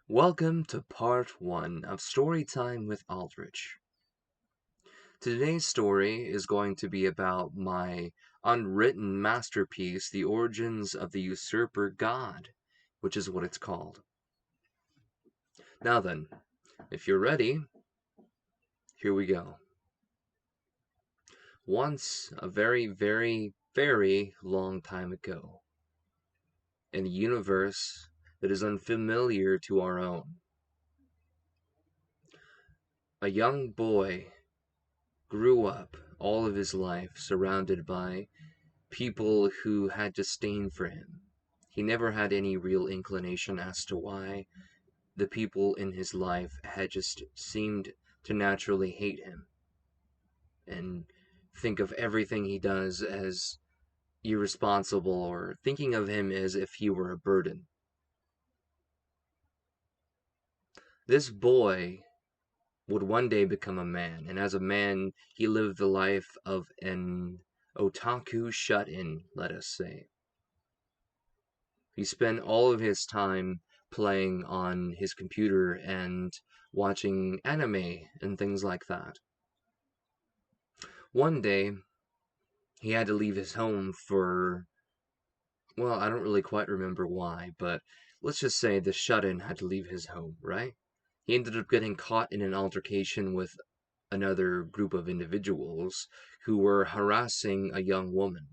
Welcome to part 1 of Storytime with Aldrich. Today's story is going to be about my unwritten masterpiece, The Origins of the Usurper God, which is what it's called. Now then, if you're ready, here we go. Once, a very, very, very long time ago, in a universe that is unfamiliar to our own, a young boy grew up all of his life surrounded by people who had disdain for him. He never had any real inclination as to why the people in his life had just seemed to naturally hate him and think of everything he does as irresponsible or thinking of him as if he were a burden. This boy would one day become a man, and as a man, he lived the life of an otaku shut-in, let us say. He spent all of his time playing on his computer and watching anime and things like that. One day, he had to leave his home for, well, I don't really quite remember why, but let's just say the shut-in had to leave his home, right? He ended up getting caught in an altercation with another group of individuals who were harassing a young woman.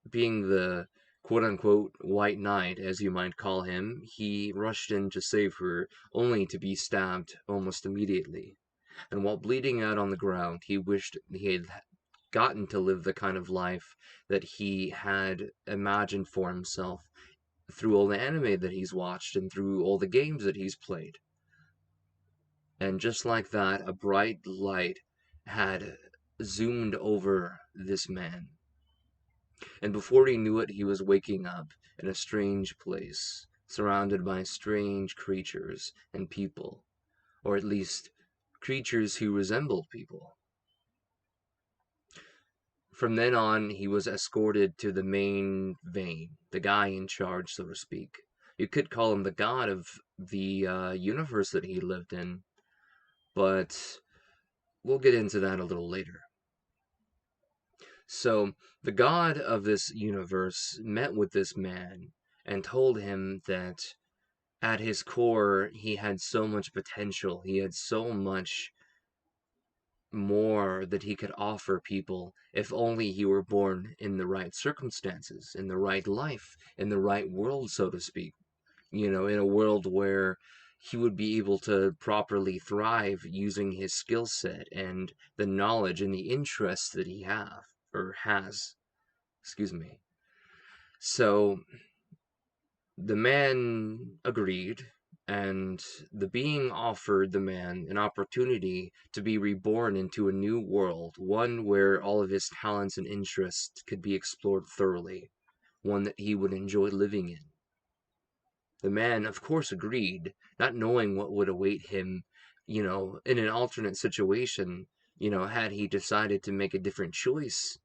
Being the quote-unquote white knight, as you might call him, he rushed in to save her, only to be stabbed almost immediately. And while bleeding out on the ground, he wished he had gotten to live the kind of life that he had imagined for himself through all the anime that he's watched and through all the games that he's played. And just like that, a bright light had zoomed over this man. And before he knew it, he was waking up in a strange place, surrounded by strange creatures and people, or at least creatures who resembled people. From then on, he was escorted to the main vein, the guy in charge, so to speak. You could call him the god of the universe that he lived in, but we'll get into that a little later. So, the god of this universe met with this man and told him that at his core, he had so much potential. He had so much more that he could offer people if only he were born in the right circumstances, in the right life, in the right world, so to speak. In a world where he would be able to properly thrive using his skill set and the knowledge and the interests that he has. Excuse me. So the man agreed, and the being offered the man an opportunity to be reborn into a new world, one where all of his talents and interests could be explored thoroughly, one that he would enjoy living in. The man, of course, agreed, not knowing what would await him, in an alternate situation, had he decided to make a different choice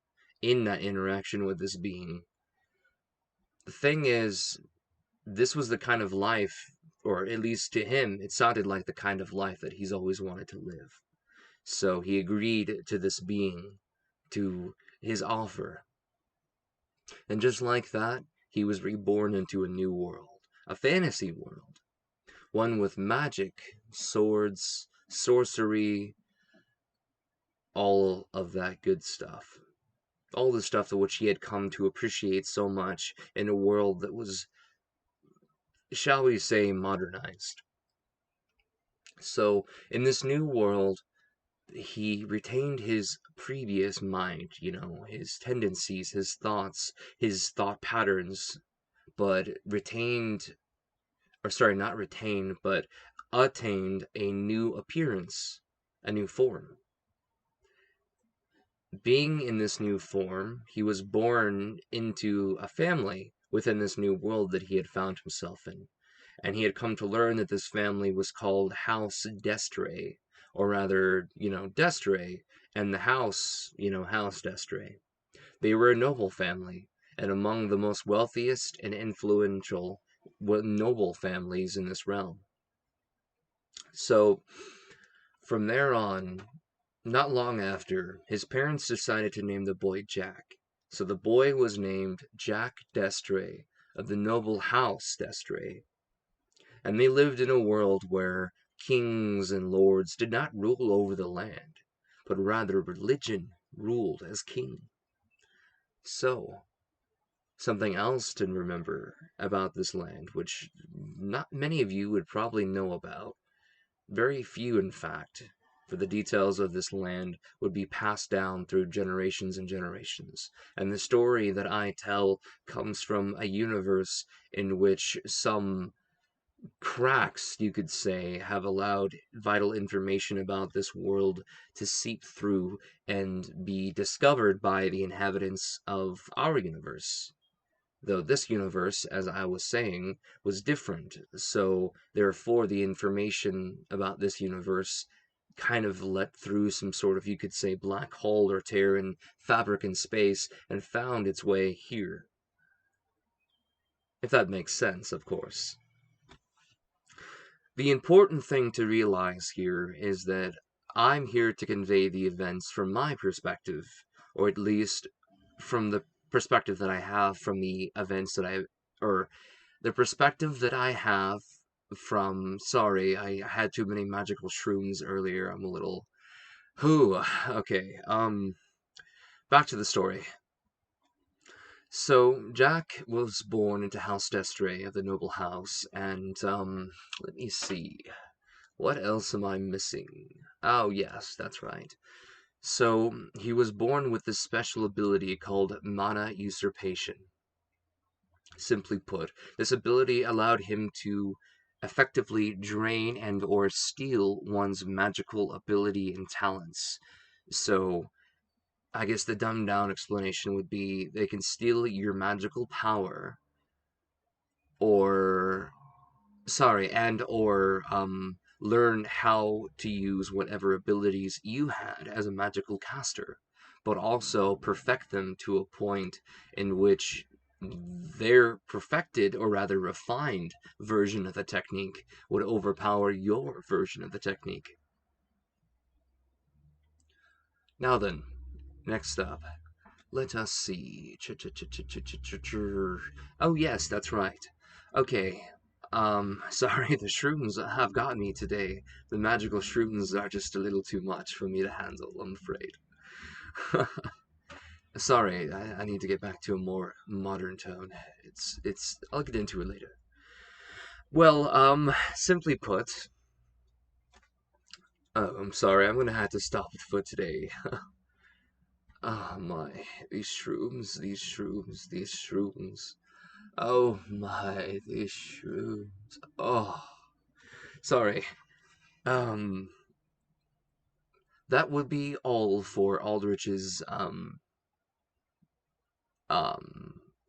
in that interaction with this being. The thing is, this was the kind of life, or at least to him, it sounded like the kind of life that he's always wanted to live. So he agreed to this being, to his offer. And just like that, he was reborn into a new world, a fantasy world, one with magic, swords, sorcery, all of that good stuff. All the stuff which he had come to appreciate so much in a world that was, shall we say, modernized. So, in this new world, he retained his previous mind, his tendencies, his thoughts, his thought patterns, but not retained, but attained a new appearance, a new form. Being in this new form, he was born into a family within this new world that he had found himself in. And he had come to learn that this family was called House Destre, or rather, Destre, and the house, House Destre. They were a noble family, and among the most wealthiest and influential noble families in this realm. So from there on, not long after, his parents decided to name the boy Jack. So the boy was named Jack d'Estrée of the noble house d'Estrée, and they lived in a world where kings and lords did not rule over the land, but rather religion ruled as king. So, something else to remember about this land, which not many of you would probably know about, very few in fact, for the details of this land would be passed down through generations and generations. And the story that I tell comes from a universe in which some cracks, you could say, have allowed vital information about this world to seep through and be discovered by the inhabitants of our universe. Though this universe, as I was saying, was different, so therefore the information about this universe kind of let through some sort of, you could say, black hole or tear in fabric in space and found its way here. If that makes sense, of course. The important thing to realize here is that I'm here to convey the events from my perspective, or at least from the perspective that I have from the events that or the perspective that I have from, sorry, I had too many magical shrooms earlier, I'm a little, okay, back to the story. So, Jack was born into House d'Estrée of the noble house, and, let me see. What else am I missing? Oh, yes, that's right. So, he was born with this special ability called mana usurpation. Simply put, this ability allowed him to effectively drain and or steal one's magical ability and talents. So, I guess the dumbed down explanation would be they can steal your magical power or and or learn how to use whatever abilities you had as a magical caster, but also perfect them to a point in which their perfected, or rather refined, version of the technique would overpower your version of the technique. Now then, next up, let us see. Oh yes, that's right. Okay. Sorry, the shrooms have got me today. The magical shrooms are just a little too much for me to handle, I'm afraid. Sorry, I need to get back to a more modern tone. I'll get into it later. Well, simply put, oh, I'm sorry, I'm gonna have to stop it for today. Oh my, these shrooms, these shrooms, these shrooms. Oh my, these shrooms. Oh, sorry. Um, that would be all for Aldrich's um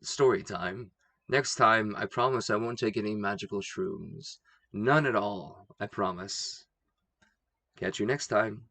story time. Next time, I promise I won't take any magical shrooms. None at all, I promise. Catch you next time.